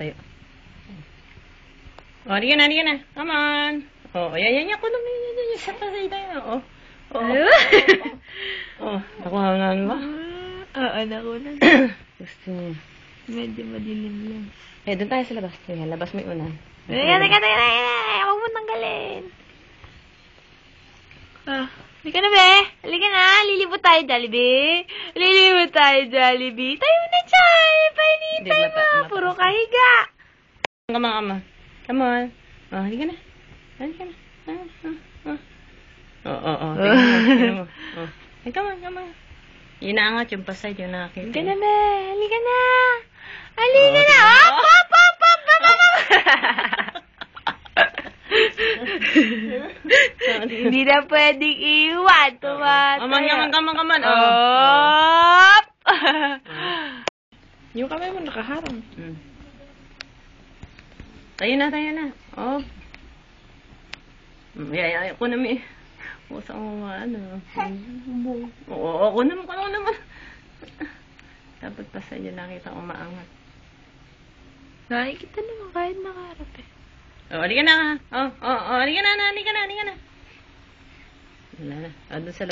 tayo. Oh, halika na, halika na. Come on. Oh, yan. Kuno mo yan. Sa pasay tayo. Oh, nakuha ba? Oo, nakuha. Gusto niya. Medyo madilim lang. Doon tayo sa labas. Sige, labas mo yung unan. Teka. Huwag mo tanggalin. Halika na, be. Halika na. Lilibot tayo, Jollibee. Tayo na, Chay. Painitan mo. Puro kahiga. Come on. Oh, halika na. Tingnan mo. Ay, come on. Yun naangat yung pasay, yung nakakita. Halika na, be. Halika na. Up. Hindi na pwedeng iwan. Tumataya. Come on. Up. Yung kamay mo nakaharang. Tayo na. Oh. Ako naman eh. Pusa mo Oo, ako naman. Dapat pa sa inyo nakita ko maangat. Nakikita naman kahit nakaharap eh. Oh, halika na. Halika na. Wala na. Doon sa